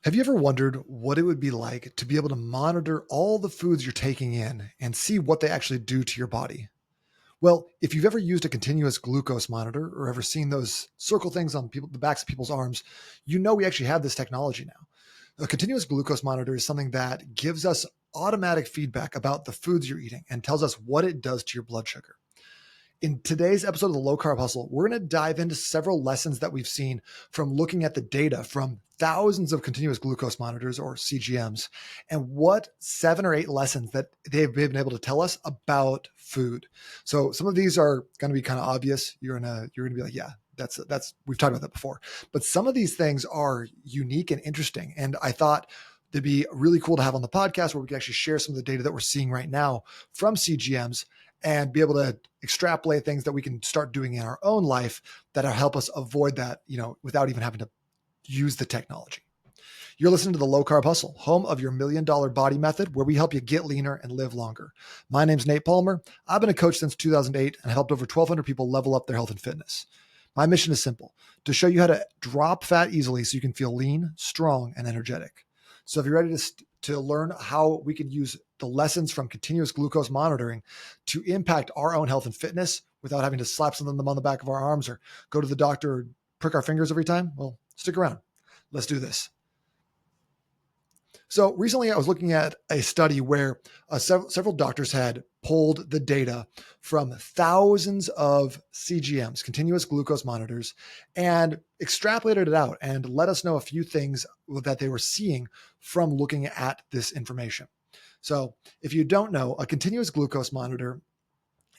Have you ever wondered what it would be like to be able to monitor all the foods you're taking in and see what they actually do to your body? Well, if you've ever used a continuous glucose monitor or ever seen those circle things on the backs of people's arms, you know we actually have this technology now. A continuous glucose monitor is something that gives us automatic feedback about the foods you're eating and tells us what it does to your blood sugar. In today's episode of the Low Carb Hustle, we're going to dive into several lessons that we've seen from looking at the data from thousands of continuous glucose monitors or CGMs and what 7 or 8 lessons that they've been able to tell us about food. So some of these are going to be kind of obvious. You're going to be like, yeah, that's we've talked about that before. But some of these things are unique and interesting. And I thought it'd be really cool to have on the podcast where we can actually share some of the data that we're seeing right now from CGMs and be able to extrapolate things that we can start doing in our own life that'll help us avoid that, without even having to use the technology. You're listening to the Low Carb Hustle, home of your $1,000,000 body method, where we help you get leaner and live longer. My name's Nate Palmer. I've been a coach since 2008 and helped over 1,200 people level up their health and fitness. My mission is simple: to show you how to drop fat easily so you can feel lean, strong, and energetic. So if you're ready to learn how we can use the lessons from continuous glucose monitoring to impact our own health and fitness without having to slap something on the back of our arms or go to the doctor or prick our fingers every time, well, stick around. Let's do this. So recently I was looking at a study where several doctors had pulled the data from thousands of CGMs, continuous glucose monitors, and extrapolated it out and let us know a few things that they were seeing from looking at this information. So if you don't know, a continuous glucose monitor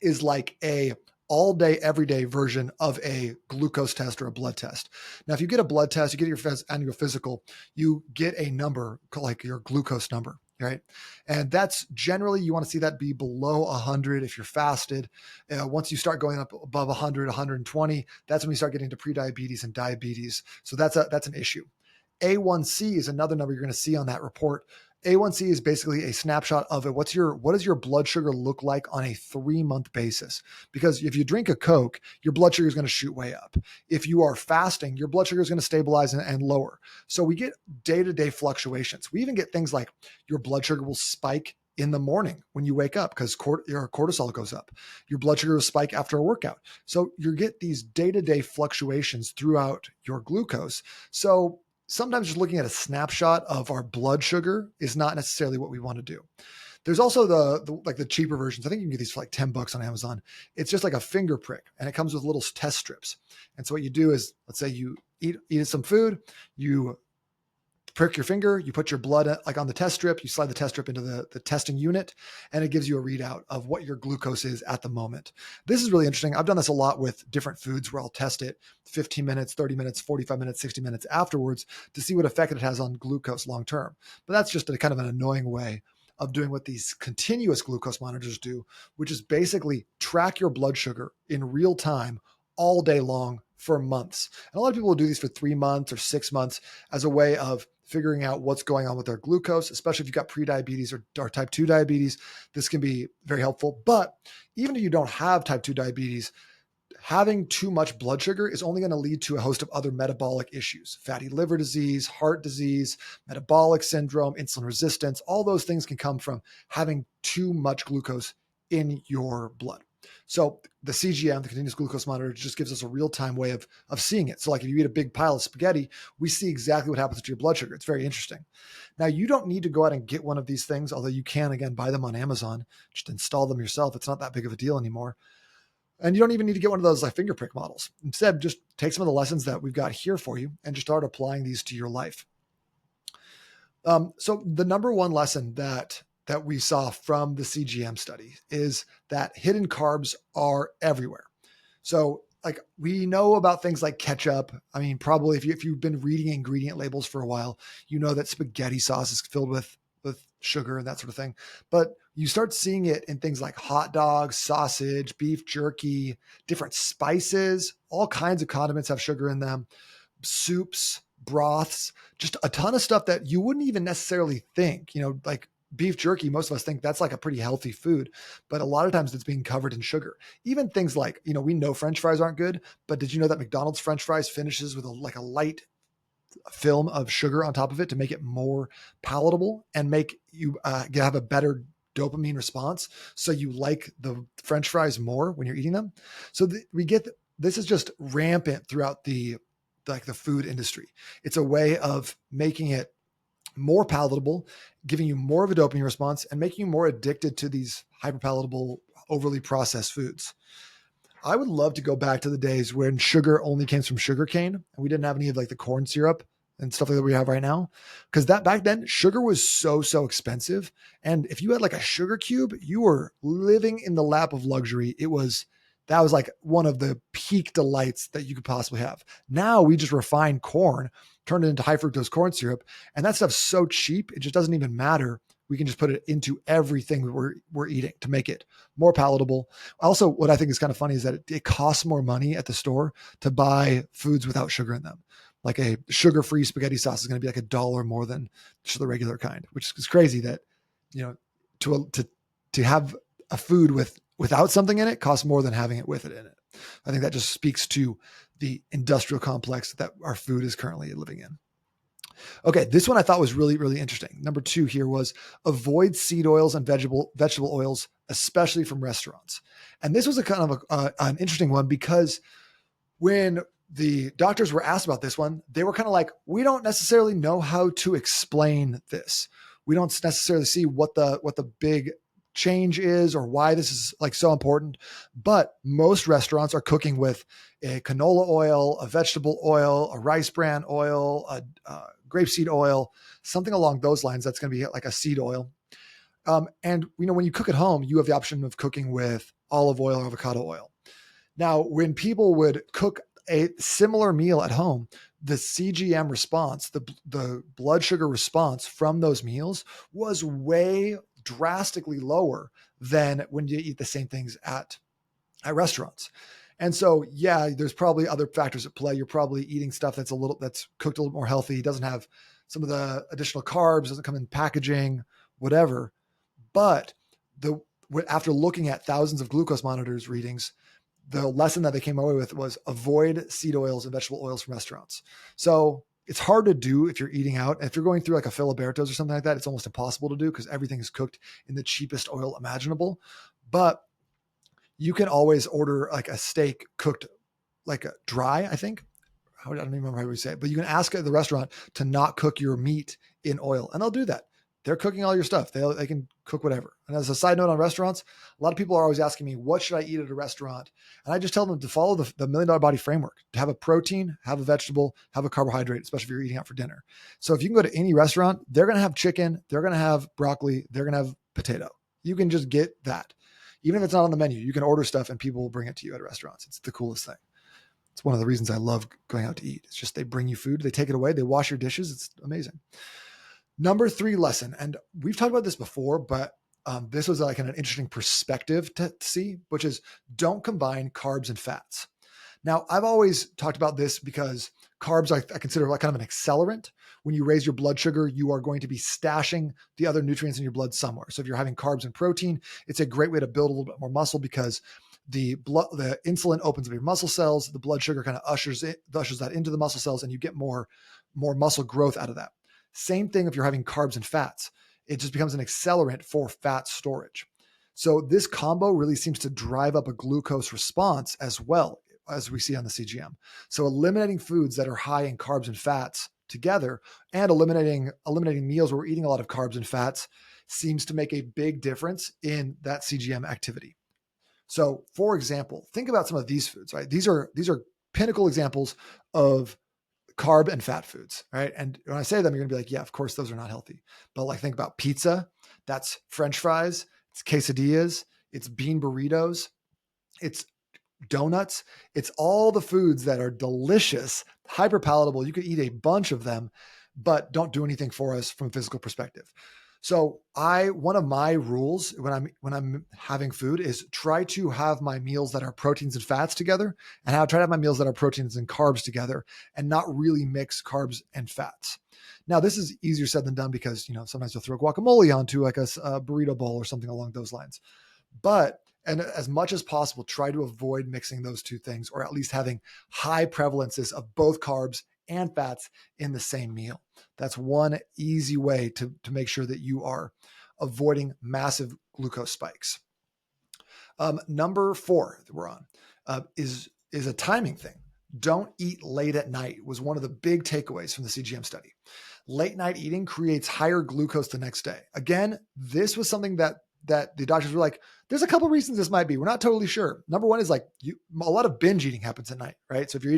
is like a all day, everyday version of a glucose test or a blood test. Now, if you get a blood test, you get your annual physical, you get a number called like your glucose number, right? And that's generally, you want to see that be below 100 if you're fasted. Once you start going up above 100, 120, that's when we start getting to prediabetes and diabetes. So that's an issue. A1C is another number you're going to see on that report. A1C is basically a snapshot of it. What does your blood sugar look like on a 3-month basis? Because if you drink a Coke, your blood sugar is going to shoot way up. If you are fasting, your blood sugar is going to stabilize and lower. So we get day-to-day fluctuations. We even get things like your blood sugar will spike in the morning when you wake up because your cortisol goes up. Your blood sugar will spike after a workout. So you get these day-to-day fluctuations throughout your glucose. So sometimes just looking at a snapshot of our blood sugar is not necessarily what we want to do. There's also the cheaper versions. I think you can get these for like $10 on Amazon. It's just like a finger prick and it comes with little test strips. And so what you do is, let's say you eat some food, you prick your finger, you put your blood like on the test strip, you slide the test strip into the testing unit, and it gives you a readout of what your glucose is at the moment. This is really interesting. I've done this a lot with different foods where I'll test it 15 minutes, 30 minutes, 45 minutes, 60 minutes afterwards to see what effect it has on glucose long-term. But that's just a kind of an annoying way of doing what these continuous glucose monitors do, which is basically track your blood sugar in real time all day long for months. And a lot of people will do these for 3 months or 6 months as a way of figuring out what's going on with their glucose, especially if you've got prediabetes or type 2 diabetes. This can be very helpful. But even if you don't have type 2 diabetes, having too much blood sugar is only going to lead to a host of other metabolic issues: fatty liver disease, heart disease, metabolic syndrome, insulin resistance. All those things can come from having too much glucose in your blood. So the CGM, the continuous glucose monitor, just gives us a real-time way of seeing it. So like if you eat a big pile of spaghetti, we see exactly what happens to your blood sugar. It's very interesting. Now, you don't need to go out and get one of these things, although you can, again, buy them on Amazon. Just install them yourself. It's not that big of a deal anymore. And you don't even need to get one of those like finger prick models. Instead, just take some of the lessons that we've got here for you and just start applying these to your life. So the number one lesson that we saw from the CGM study is that hidden carbs are everywhere. So like we know about things like ketchup. I mean, probably if you've been reading ingredient labels for a while, you know that spaghetti sauce is filled with sugar and that sort of thing. But you start seeing it in things like hot dogs, sausage, beef jerky, different spices, all kinds of condiments have sugar in them, soups, broths, just a ton of stuff that you wouldn't even necessarily think, like beef jerky. Most of us think that's like a pretty healthy food, but a lot of times it's being covered in sugar. Even things like, we know French fries aren't good, but did you know that McDonald's French fries finishes with a light film of sugar on top of it to make it more palatable and make you have a better dopamine response. So you like the French fries more when you're eating them. So we get this is just rampant throughout the food industry. It's a way of making it more palatable, giving you more of a dopamine response, and making you more addicted to these hyper palatable, overly processed foods. I would love to go back to the days when sugar only came from sugar cane and we didn't have any of like the corn syrup and stuff like that we have right now. Because that back then, sugar was so expensive. And if you had like a sugar cube, you were living in the lap of luxury. That was like one of the peak delights that you could possibly have. Now we just refine corn, turn it into high fructose corn syrup, and that stuff's so cheap, it just doesn't even matter. We can just put it into everything we're eating to make it more palatable. Also, what I think is kind of funny is that it costs more money at the store to buy foods without sugar in them. Like a sugar-free spaghetti sauce is going to be like $1 more than just the regular kind, which is crazy that, to have a food without something in it costs more than having it with it in it. I think that just speaks to the industrial complex that our food is currently living in. Okay, this one I thought was really interesting. Number 2 here was avoid seed oils and vegetable oils, especially from restaurants. And this was a kind of an interesting one because when the doctors were asked about this one, they were kind of like, we don't necessarily know how to explain this. We don't necessarily see what the big change is or why this is like so important. But most restaurants are cooking with a canola oil, a vegetable oil, a rice bran oil, a grapeseed oil, something along those lines. That's going to be like a seed oil. And when you cook at home, you have the option of cooking with olive oil or avocado oil. Now, when people would cook a similar meal at home, the CGM response, the blood sugar response from those meals was way drastically lower than when you eat the same things at restaurants. And so, yeah, there's probably other factors at play. You're probably eating stuff that's cooked a little more healthy, doesn't have some of the additional carbs, doesn't come in packaging, whatever. But after looking at thousands of glucose monitors readings, the lesson that they came away with was avoid seed oils and vegetable oils from restaurants. So it's hard to do if you're eating out. If you're going through like a Filiberto's or something like that, it's almost impossible to do because everything is cooked in the cheapest oil imaginable. But you can always order like a steak cooked like a dry, I think. I don't even remember how we say it, but you can ask at the restaurant to not cook your meat in oil, and they'll do that. They're cooking all your stuff. They can cook whatever. And as a side note on restaurants, a lot of people are always asking me, what should I eat at a restaurant? And I just tell them to follow the $1 million body framework, to have a protein, have a vegetable, have a carbohydrate, especially if you're eating out for dinner. So if you can go to any restaurant, they're going to have chicken, they're going to have broccoli, they're going to have potato. You can just get that. Even if it's not on the menu, you can order stuff and people will bring it to you at restaurants. It's the coolest thing. It's one of the reasons I love going out to eat. It's just they bring you food, they take it away, they wash your dishes. It's amazing. Number 3 lesson, and we've talked about this before, but this was like an interesting perspective to see, which is don't combine carbs and fats. Now, I've always talked about this because carbs I consider like kind of an accelerant. When you raise your blood sugar, you are going to be stashing the other nutrients in your blood somewhere. So if you're having carbs and protein, it's a great way to build a little bit more muscle because the insulin opens up your muscle cells. The blood sugar kind of ushers that into the muscle cells, and you get more muscle growth out of that. Same thing if you're having carbs and fats. It just becomes an accelerant for fat storage. So this combo really seems to drive up a glucose response as well, as we see on the CGM. So eliminating foods that are high in carbs and fats together and eliminating meals where we're eating a lot of carbs and fats seems to make a big difference in that CGM activity. So for example, think about some of these foods, right? These are pinnacle examples of carb and fat foods, right? And when I say them, you're gonna be like, yeah, of course, those are not healthy. But like think about pizza, that's French fries, it's quesadillas, it's bean burritos, it's donuts. It's all the foods that are delicious, hyper palatable. You could eat a bunch of them, but don't do anything for us from a physical perspective. So one of my rules when I'm having food is try to have my meals that are proteins and fats together, and try to have my meals that are proteins and carbs together, and not really mix carbs and fats. Now, this is easier said than done because sometimes you'll throw guacamole onto like a burrito bowl or something along those lines. And as much as possible, try to avoid mixing those two things, or at least having high prevalences of both carbs and fats in the same meal. That's one easy way to make sure that you are avoiding massive glucose spikes. Number 4 that we're on is a timing thing. Don't eat late at night was one of the big takeaways from the CGM study. Late night eating creates higher glucose the next day. Again, this was something that the doctors were like, there's a couple reasons this might be. We're not totally sure. Number one is like a lot of binge eating happens at night, right? So if you're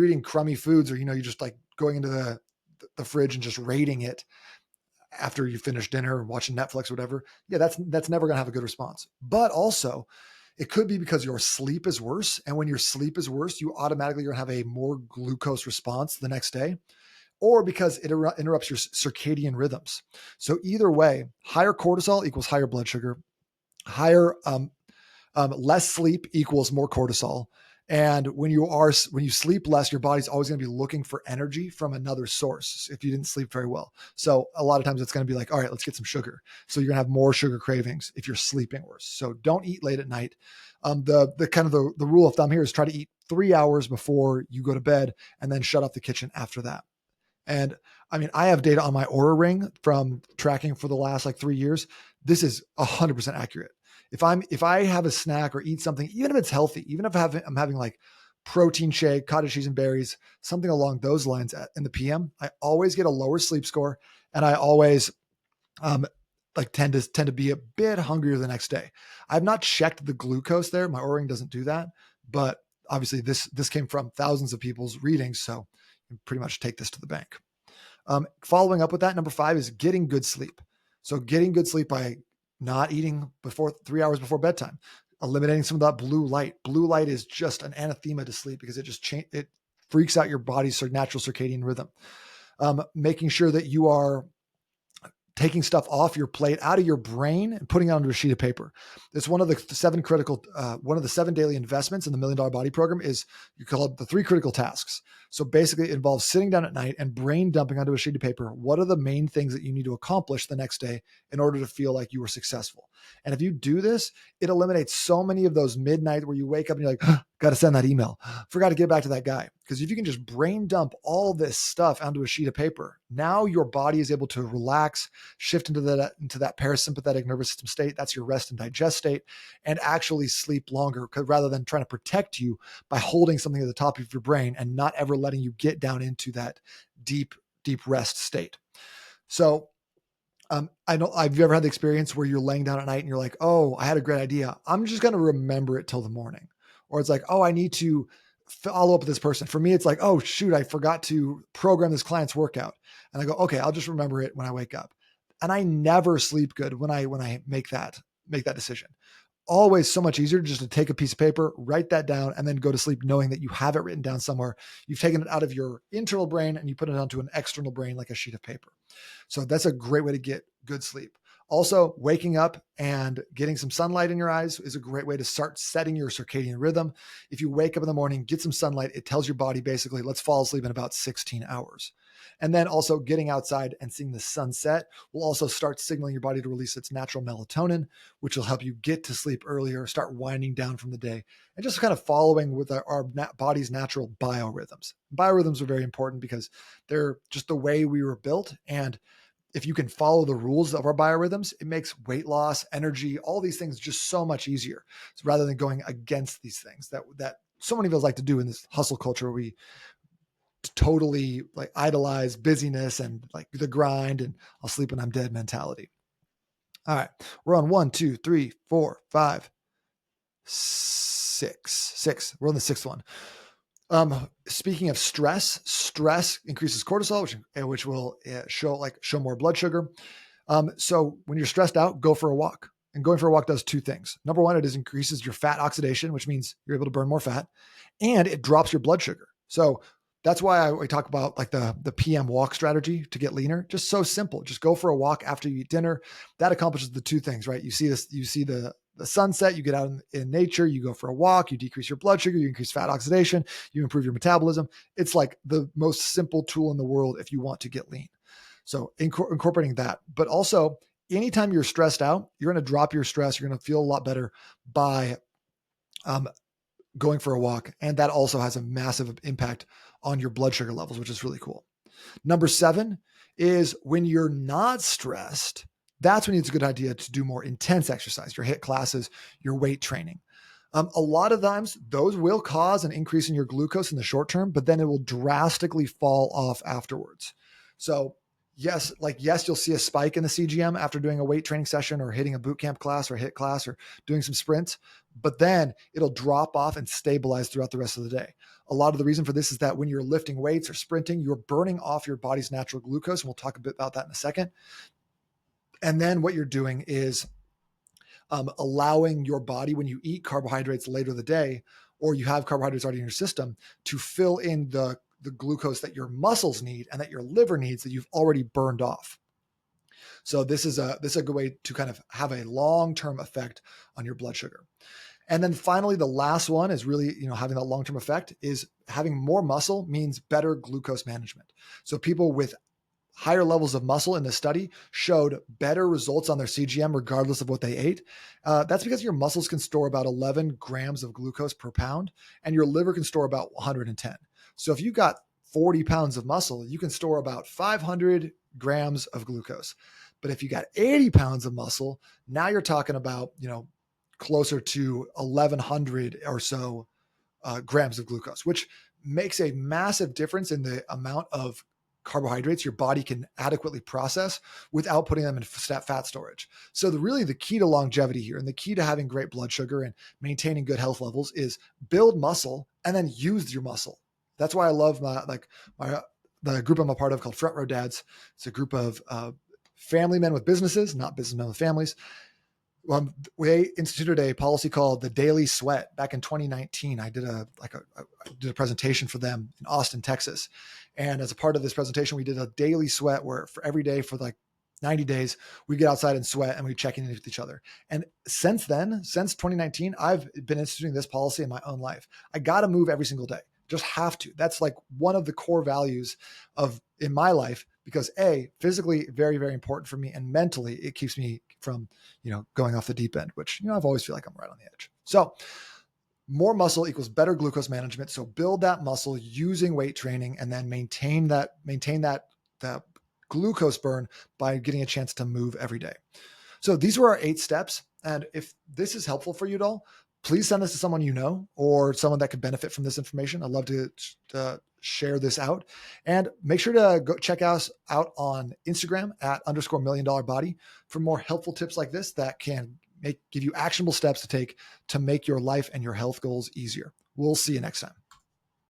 eating crummy foods, or you're just like going into the fridge and just raiding it after you finish dinner or watching Netflix or whatever, yeah, that's never going to have a good response. But also, it could be because your sleep is worse. And when your sleep is worse, you automatically are going to have a more glucose response the next day, or because it interrupts your circadian rhythms. So either way, higher cortisol equals higher blood sugar, higher less sleep equals more cortisol. And when you sleep less, your body's always going to be looking for energy from another source if you didn't sleep very well. So a lot of times it's going to be like, all right, let's get some sugar. So you're going to have more sugar cravings if you're sleeping worse. So don't eat late at night. The kind of the rule of thumb here is try to eat 3 hours before you go to bed, and then shut off the kitchen after that. And I mean, I have data on my Oura ring from tracking for the last like 3 years. This is 100% accurate. If I have a snack or eat something, even if it's healthy, even if I'm having like protein shake, cottage cheese and berries, something along those lines in the PM, I always get a lower sleep score, and I always like tend to be a bit hungrier the next day. I've not checked the glucose there. My Oura ring doesn't do that, but obviously this came from thousands of people's readings, so you can pretty much take this to the bank. Following up with that, number 5 is getting good sleep. So getting good sleep by not eating before 3 hours before bedtime, eliminating some of that blue light. Blue light is just an anathema to sleep because it freaks out your body's natural circadian rhythm. Making sure that you are taking stuff off your plate, out of your brain, and putting it onto a sheet of paper. It's one of the 7 daily investments in the $1 Million Body Program is you call it the 3 critical tasks. So basically it involves sitting down at night and brain dumping onto a sheet of paper. What are the main things that you need to accomplish the next day in order to feel like you were successful? And if you do this, it eliminates so many of those midnight where you wake up and you're like, got to send that email. Forgot to get back to that guy. Because if you can just brain dump all this stuff onto a sheet of paper, now your body is able to relax, shift into that parasympathetic nervous system state. That's your rest and digest state, and actually sleep longer, rather than trying to protect you by holding something at the top of your brain and not ever letting you get down into that deep rest state. So I know, have you ever had the experience where you're laying down at night and you're like, oh, I had a great idea. I'm just going to remember it till the morning. Or it's like, oh, I need to follow up with this person. For me, it's like, oh, shoot, I forgot to program this client's workout. And I go, okay, I'll just remember it when I wake up. And I never sleep good when I make that decision. Always so much easier just to take a piece of paper, write that down, and then go to sleep knowing that you have it written down somewhere. You've taken it out of your internal brain and you put it onto an external brain like a sheet of paper. So that's a great way to get good sleep. Also, waking up and getting some sunlight in your eyes is a great way to start setting your circadian rhythm. If you wake up in the morning, get some sunlight, it tells your body basically, let's fall asleep in about 16 hours. And then also getting outside and seeing the sunset will also start signaling your body to release its natural melatonin, which will help you get to sleep earlier, start winding down from the day, and just kind of following with our body's natural biorhythms. Biorhythms are very important because they're just the way we were built. And if you can follow the rules of our biorhythms, it makes weight loss, energy, all these things just so much easier. So rather than going against these things that so many of us like to do in this hustle culture, where we totally like idolize busyness and like the grind and I'll sleep when I'm dead mentality. All right. We're on 1, 2, 3, 4, 5, 6. We're on the 6th one. Speaking of stress increases cortisol, which will show more blood sugar. So when you're stressed out, go for a walk. And going for a walk does 2 things. Number 1, it increases your fat oxidation, which means you're able to burn more fat, and it drops your blood sugar. So that's why I talk about like the PM walk strategy to get leaner. Just so simple. Just go for a walk after you eat dinner. That accomplishes the 2 things, right? You see the sunset, you get out in nature, you go for a walk, you decrease your blood sugar, you increase fat oxidation, you improve your metabolism. It's like the most simple tool in the world if you want to get lean. So incorporating that, but also anytime you're stressed out, you're going to drop your stress. You're going to feel a lot better by going for a walk. And that also has a massive impact on your blood sugar levels, which is really cool. Number 7 is when you're not stressed, that's when it's a good idea to do more intense exercise, your HIIT classes, your weight training. A lot of times those will cause an increase in your glucose in the short term, but then it will drastically fall off afterwards. So yes, you'll see a spike in the CGM after doing a weight training session or hitting a boot camp class or HIIT class or doing some sprints, but then it'll drop off and stabilize throughout the rest of the day. A lot of the reason for this is that when you're lifting weights or sprinting, you're burning off your body's natural glucose. And we'll talk a bit about that in a second. And then what you're doing is allowing your body, when you eat carbohydrates later in the day, or you have carbohydrates already in your system, to fill in the glucose that your muscles need and that your liver needs that you've already burned off. So this is a good way to kind of have a long-term effect on your blood sugar. And then finally, the last one is really, having that long-term effect is having more muscle means better glucose management. So people with higher levels of muscle in the study showed better results on their CGM regardless of what they ate. That's because your muscles can store about 11 grams of glucose per pound, and your liver can store about 110. So if you've got 40 pounds of muscle, you can store about 500 grams of glucose. But if you got 80 pounds of muscle, now you're talking about, closer to 1,100 or so grams of glucose, which makes a massive difference in the amount of carbohydrates your body can adequately process without putting them in fat storage. So the key to longevity here and the key to having great blood sugar and maintaining good health levels is build muscle and then use your muscle. That's why I love the group I'm a part of called Front Row Dads. It's a group of family men with businesses, not businessmen with families. We instituted a policy called the Daily Sweat back in 2019. I did a presentation for them in Austin, Texas. And as a part of this presentation, we did a daily sweat where for every day for 90 days, we get outside and sweat and we check in with each other. And since 2019, I've been instituting this policy in my own life. I got to move every single day. Just have to. That's one of the core values in my life, because physically very, very important for me, and mentally it keeps me from, going off the deep end, which, I've always feel like I'm right on the edge. So more muscle equals better glucose management. So build that muscle using weight training and then maintain that glucose burn by getting a chance to move every day. So these were our 8 steps. And if this is helpful for you at all, please send this to someone you know or someone that could benefit from this information. I'd love to share this out, and make sure to go check us out on Instagram @_million-body for more helpful tips like this that can give you actionable steps to take to make your life and your health goals easier. We'll see you next time.